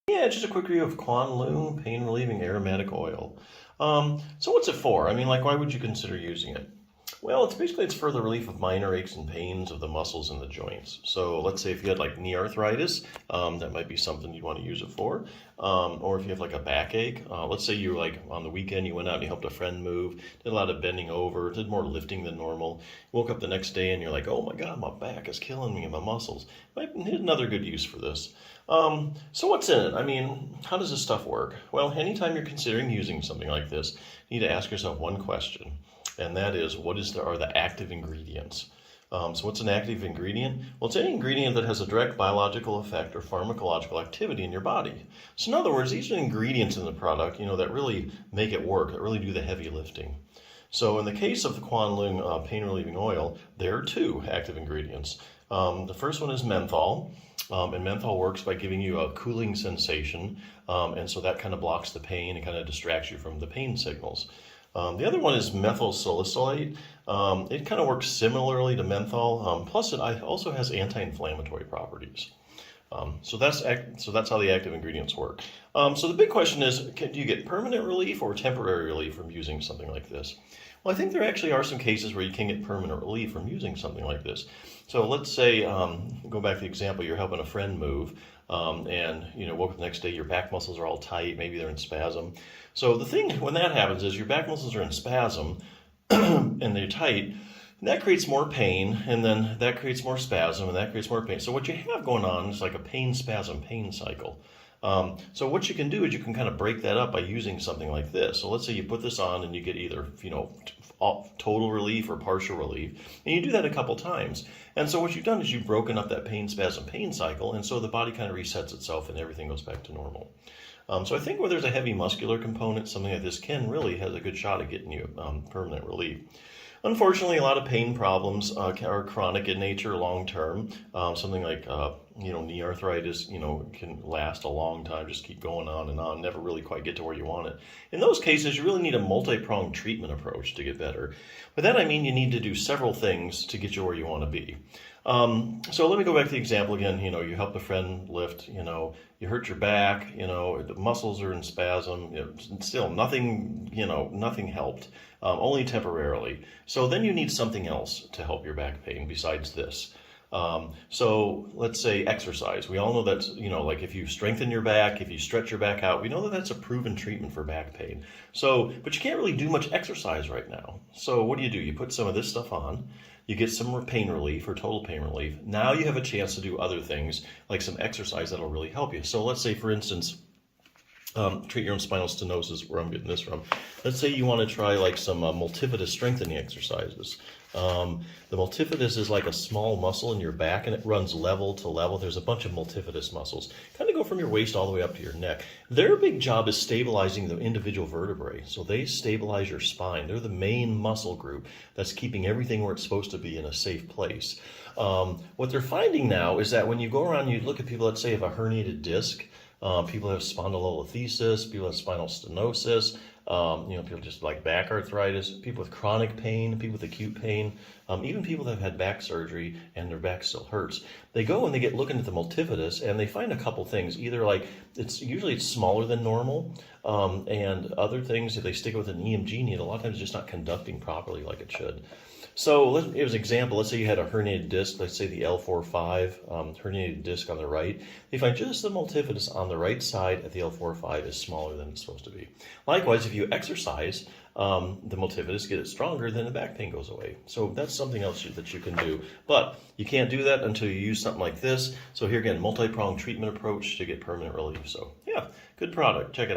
Yeah, just a quick review of Kwan Loong Pain Relieving Aromatic Oil. So what's it for? I mean, like, why would you consider using it? Well, it's for the relief of minor aches and pains of the muscles and the joints. So let's say if you had like knee arthritis, that might be something you'd want to use it for. Or if you have like a backache, let's say you were like on the weekend, you went out and you helped a friend move, did a lot of bending over, did more lifting than normal. Woke up the next day and you're like, oh my God, my back is killing me and my muscles. Might need another good use for this. So what's in it? I mean, how does this stuff work? Well, anytime you're considering using something like this, you need to ask yourself one question. And that is, are the active ingredients? So what's an active ingredient? Well, it's any ingredient that has a direct biological effect or pharmacological activity in your body. So in other words, these are ingredients in the product, that really make it work, that really do the heavy lifting. So in the case of the Kwan Loong pain relieving oil, there are two active ingredients. The first one is menthol. And menthol works by giving you a cooling sensation, and so that kind of blocks the pain and kind of distracts you from the pain signals. The other one is methyl salicylate. It kind of works similarly to menthol, plus it also has anti-inflammatory properties. So that's how the active ingredients work. So the big question is, do you get permanent relief or temporary relief from using something like this? Well, I think there actually are some cases where you can get permanent relief from using something like this. So let's say, go back to the example, you're helping a friend move, and woke up the next day, your back muscles are all tight, maybe they're in spasm. So the thing when that happens is your back muscles are in spasm and they're tight. And that creates more pain, and then that creates more spasm, and that creates more pain. So what you have going on is like a pain spasm pain cycle. So what you can do is you can kind of break that up by using something like this. So let's say you put this on and you get either, total relief or partial relief. And you do that a couple times. And so what you've done is you've broken up that pain spasm pain cycle. And so the body kind of resets itself and everything goes back to normal. So I think where there's a heavy muscular component, something like this really has a good shot at getting you permanent relief. Unfortunately, a lot of pain problems are chronic in nature, long-term. Something like, knee arthritis, can last a long time, just keep going on and on, never really quite get to where you want it. In those cases, you really need a multi-pronged treatment approach to get better. By that, I mean you need to do several things to get you where you want to be. So let me go back to the example again. You helped a friend lift, you hurt your back, the muscles are in spasm, still nothing, nothing helped, only temporarily. So then you need something else to help your back pain besides this. So let's say exercise. We all know that's, like if you strengthen your back, if you stretch your back out, we know that that's a proven treatment for back pain. So, but you can't really do much exercise right now. So what do? You put some of this stuff on, you get some pain relief or total pain relief. Now you have a chance to do other things like some exercise that'll really help you. So let's say, for instance, treat your own spinal stenosis, where I'm getting this from. Let's say you want to try like some multifidus strengthening exercises. The multifidus is like a small muscle in your back, and it runs level to level. There's a bunch of multifidus muscles, kind of go from your waist all the way up to your neck. Their big job is stabilizing the individual vertebrae. So they stabilize your spine. They're the main muscle group that's keeping everything where it's supposed to be in a safe place. What they're finding now is that when you go around, you look at people that say have a herniated disc. People have spondylolisthesis, people have spinal stenosis, people just like back arthritis, people with chronic pain, people with acute pain, even people that have had back surgery and their back still hurts. They go and they get looking at the multifidus and they find a couple things, either like usually it's smaller than normal, and other things, if they stick it with an EMG needle, a lot of times it's just not conducting properly like it should. So as an example, let's say you had a herniated disc, let's say the L4-5 herniated disc on the right. They find just the multifidus on the right side at the L4-5 is smaller than it's supposed to be. Likewise, if you exercise, the multifidus, get it stronger, then the back pain goes away. So that's something else that you can do. But you can't do that until you use something like this. So here again, multi-pronged treatment approach to get permanent relief. So yeah, good product. Check it out.